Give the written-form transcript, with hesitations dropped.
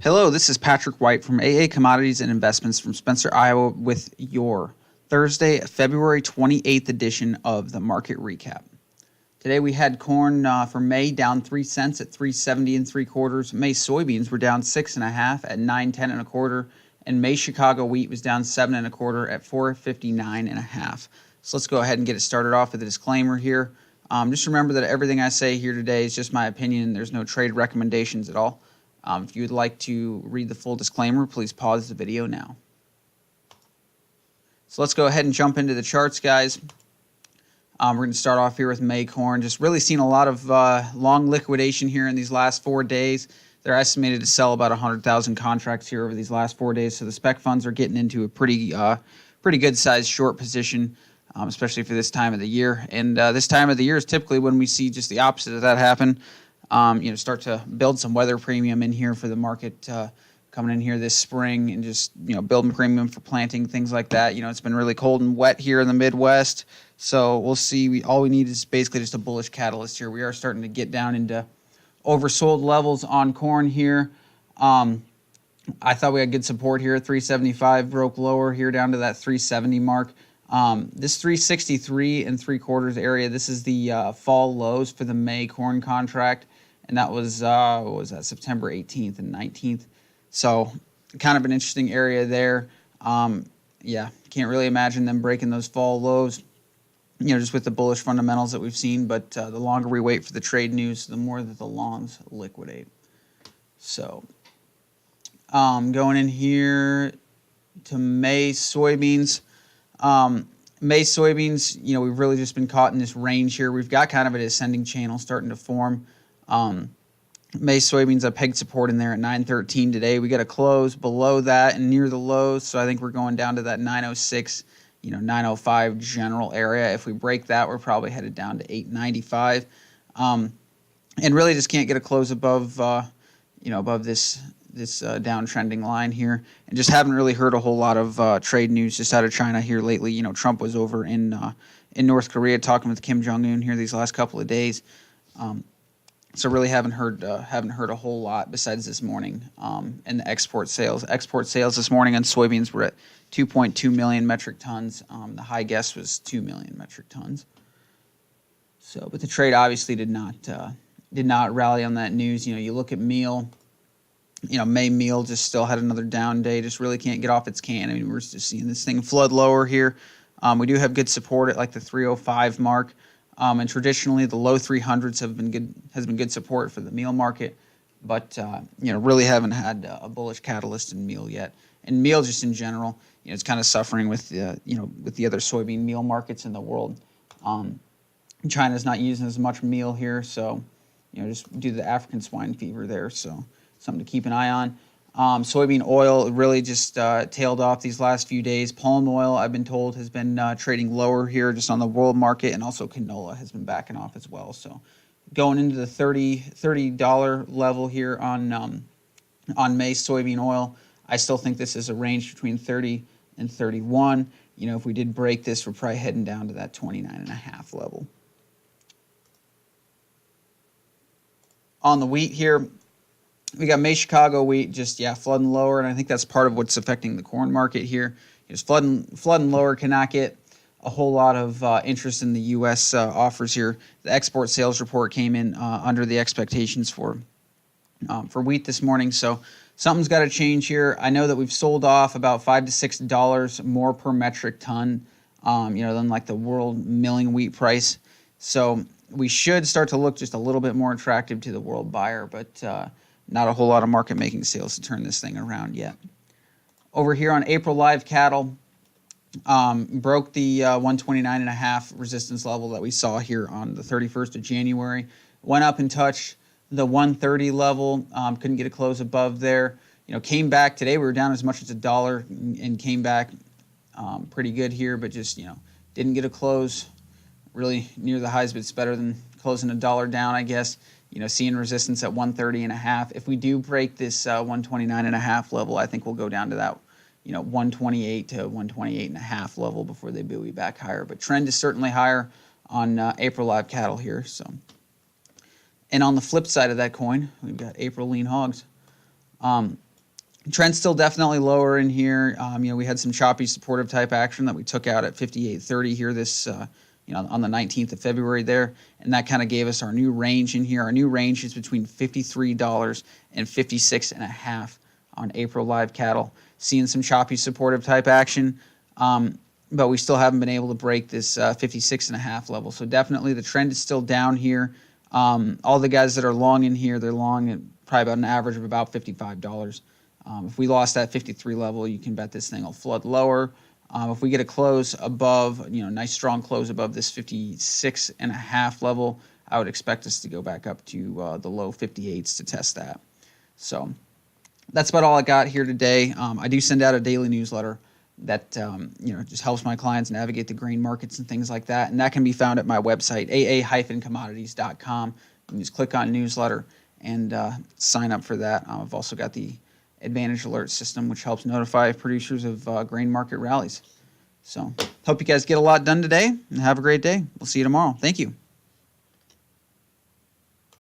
Hello, this is Patrick White from AA Commodities and Investments from Spencer, Iowa with your Thursday, February 28th edition of the Market Recap. Today we had corn for May down 3 cents at 370 and 3/4. May soybeans were down 6.5 at 910 and a quarter, and May Chicago wheat was down 7 1/4 at 459 and a half. So let's go ahead and get it started off with a disclaimer here. Just remember that everything I say here today is just my opinion. There's no trade recommendations at all. If you would like to read the full disclaimer, please pause the video now. So let's go ahead and jump into the charts, guys. We're going to start off here with May corn. Just really seen a lot of long liquidation here in these last 4 days. They're estimated to sell about 100,000 contracts here over these last 4 days. So the spec funds are getting into a pretty good sized short position, especially for this time of the year. And this time of the year is typically when we see just the opposite of that happen. Start to build some weather premium in here for the market coming in here this spring, and just, building premium for planting, things like that. It's been really cold and wet here in the Midwest, so we'll see. All we need is basically just a bullish catalyst here. We are starting to get down into oversold levels on corn here. I thought we had good support here. 375 broke lower here down to that 370 mark. This 363 and 3/4 area, this is the fall lows for the May corn contract, and that was what was that, September 18th and 19th. So kind of an interesting area there. Can't really imagine them breaking those fall lows, just with the bullish fundamentals that we've seen. But the longer we wait for the trade news, the more that the longs liquidate. So going in here to May soybeans. May soybeans, we've really just been caught in this range here. We've got kind of an ascending channel starting to form. May soybeans, I pegged support in there at 913 today. We got a close below that and near the lows, so I think we're going down to that 906, 905 general area. If we break that, we're probably headed down to 895. And really just can't get a close above, above this downtrending line here, and just haven't really heard a whole lot of trade news just out of China here lately. Trump was over in North Korea talking with Kim Jong-un here these last couple of days, so really haven't heard a whole lot besides this morning. And the export sales this morning on soybeans were at 2.2 million metric tons. The high guess was 2 million metric tons. So, but the trade obviously did not rally on that news. You look at meal. May meal just still had another down day, just really can't get off its can. I mean, we're just seeing this thing flood lower here. We do have good support at like the 305 mark. And traditionally the low 300s has been good support for the meal market, but really haven't had a bullish catalyst in meal yet. And meal just in general, it's kind of suffering with the other soybean meal markets in the world. China's not using as much meal here, so just due to the African swine fever there, so something to keep an eye on. Soybean oil really just tailed off these last few days. Palm oil, I've been told, has been trading lower here just on the world market, and also canola has been backing off as well. So going into the $30 level here on May soybean oil, I still think this is a range between 30 and 31. If we did break this, we're probably heading down to that 29.5 level. On the wheat here, we got May Chicago wheat just, flooding lower, and I think that's part of what's affecting the corn market here. Just flooding lower, cannot get a whole lot of interest in the U.S. Offers here. The export sales report came in under the expectations for wheat this morning, so something's got to change here. I know that we've sold off about $5 to $6 more per metric ton, than like the world milling wheat price. So we should start to look just a little bit more attractive to the world buyer, but not a whole lot of market-making sales to turn this thing around yet. Over here on April live cattle, broke the 129.5 resistance level that we saw here on the 31st of January. Went up and touched the 130 level, couldn't get a close above there. Came back today. We were down as much as $1 and came back pretty good here, but just, didn't get a close really near the highs, but it's better than closing $1 down, I guess. Seeing resistance at 130.5. If we do break this 129.5 level, I think we'll go down to that, 128 to 128.5 level before they buoy back higher. But trend is certainly higher on April live cattle here. So, and on the flip side of that coin, we've got April lean hogs. Trend's still definitely lower in here. We had some choppy supportive type action that we took out at 58.30 here this, on the 19th of February there, and that kind of gave us our new range in here. Our new range is between $53 and $56.50 on April live cattle. Seeing some choppy supportive type action, but we still haven't been able to break this 56.50 level. So definitely the trend is still down here. All the guys that are long in here, they're long at probably about an average of about $55. If we lost that 53 level, you can bet this thing will flood lower. If we get a close above, nice strong close above this 56.50 level, I would expect us to go back up to the low 58s to test that. So that's about all I got here today. I do send out a daily newsletter that just helps my clients navigate the grain markets and things like that, and that can be found at my website, aa-commodities.com. You can just click on newsletter and sign up for that. I've also got the Advantage Alert system, which helps notify producers of grain market rallies. So hope you guys get a lot done today, and have a great day. We'll see you tomorrow. Thank you.